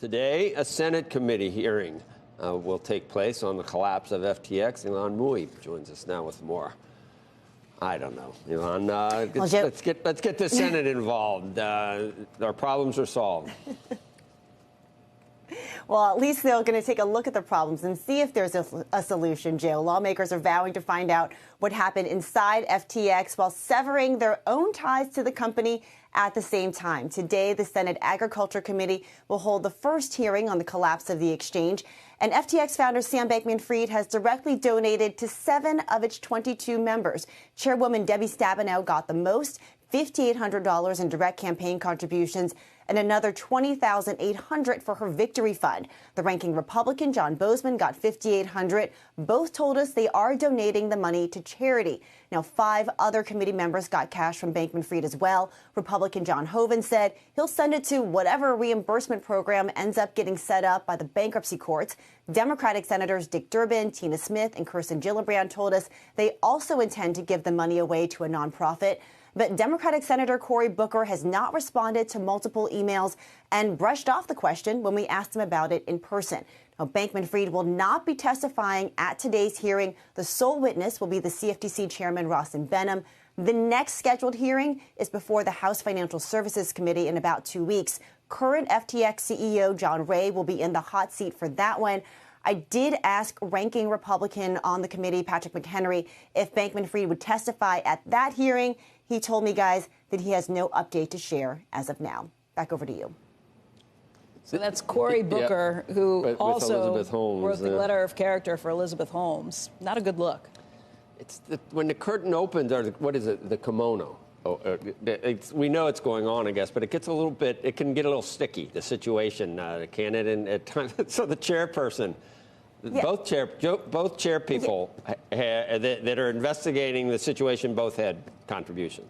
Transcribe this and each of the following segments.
Today, a Senate committee hearing will take place on the collapse of FTX. Ilan Mui joins us now with more. I don't know, Ilan. Let's get the Senate involved. Our problems are solved. Well, at least they're going to take a look at the problems and see if there's a solution, Joe. Lawmakers are vowing to find out what happened inside FTX while severing their own ties to the company at the same time. Today, the Senate Agriculture Committee will hold the first hearing on the collapse of the exchange. And FTX founder Sam Bankman-Fried has directly donated to 7 of its 22 members. Chairwoman Debbie Stabenow got the most, $5,800 in direct campaign contributions, and another $20,800 for her victory fund. The ranking Republican, John Bozeman, got $5,800. Both told us they are donating the money to charity. Now, 5 other committee members got cash from Bankman-Fried as well. Republican John Hoeven said he'll send it to whatever reimbursement program ends up getting set up by the bankruptcy courts. Democratic Senators Dick Durbin, Tina Smith, and Kirsten Gillibrand told us they also intend to give the money away to a nonprofit. But Democratic Senator Cory Booker has not responded to multiple emails and brushed off the question when we asked him about it in person. Now, Bankman-Fried will not be testifying at today's hearing. The sole witness will be the CFTC chairman, Rostin Benham. The next scheduled hearing is before the House Financial Services Committee in about 2 weeks. Current FTX CEO John Ray will be in the hot seat for that one. I did ask ranking Republican on the committee, Patrick McHenry, if Bankman-Fried would testify at that hearing. He told me, guys, that he has no update to share as of now. Back over to you. So that's Cory Booker, who also wrote the letter of character for Elizabeth Holmes. Not a good look. It's when the curtain opens, or what is it, the kimono? We know it's going on, I guess, but it gets a little bit, it can get a little sticky, the situation, can it? And at times, so the chairperson, both chair people that are investigating the situation both had contributions.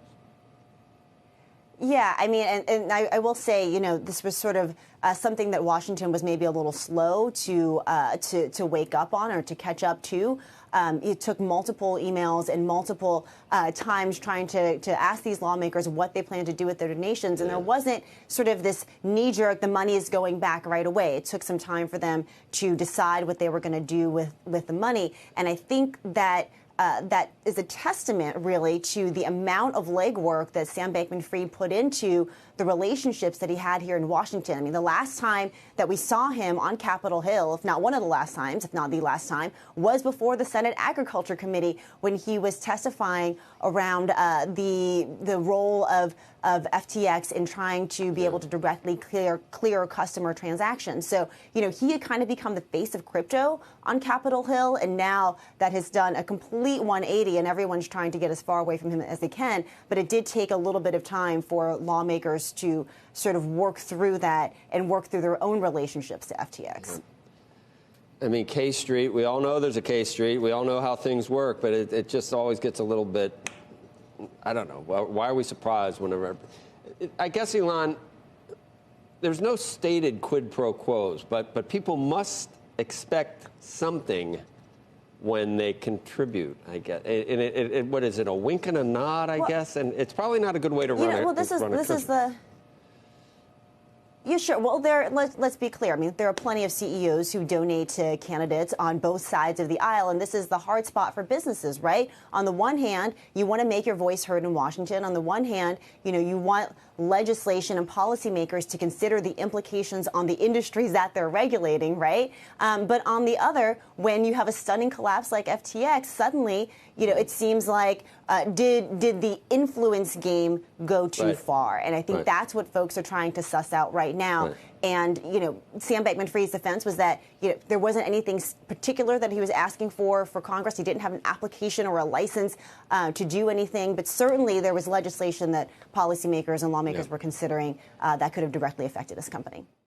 Yeah, I mean, and I will say, you know, this was sort of something that Washington was maybe a little slow to wake up on or to catch up to. It took multiple emails and multiple times trying to ask these lawmakers what they plan to do with their donations. And there wasn't sort of this knee-jerk, the money is going back right away. It took some time for them to decide what they were going to do with the money. And I think that that is a testament, really, to the amount of legwork that Sam Bankman-Fried put into the relationships that he had here in Washington. I mean, the last time that we saw him on Capitol Hill, if not one of the last times, if not the last time, was before the Senate Agriculture Committee when he was testifying around the role of FTX in trying to be able to directly clear customer transactions. So, you know, he had kind of become the face of crypto on Capitol Hill, and now that has done a complete 180, and everyone's trying to get as far away from him as they can. But it did take a little bit of time for lawmakers to sort of work through that and work through their own relationships to FTX. I mean, K Street, we all know there's a K Street. We all know how things work, but it just always gets a little bit, I don't know. Why are we surprised whenever? I guess, Ilan, there's no stated quid pro quos, but people must expect something when they contribute, I guess. And what is it, a wink and a nod, I guess? And it's probably not a good way to run it. Well, this is the... Yeah, sure. Well, let's be clear. I mean, there are plenty of CEOs who donate to candidates on both sides of the aisle, and this is the hard spot for businesses, right? On the one hand, you want to make your voice heard in Washington. On the one hand, you know, you want legislation and policymakers to consider the implications on the industries that they're regulating, right? But on the other, when you have a stunning collapse like FTX, suddenly, you know, it seems like did the influence game go too far? And I think that's what folks are trying to suss out right now. And, you know, Sam Bankman-Fried's defense was that, you know, there wasn't anything particular that he was asking for Congress. He didn't have an application or a license to do anything. But certainly there was legislation that policymakers and lawmakers were considering that could have directly affected his company.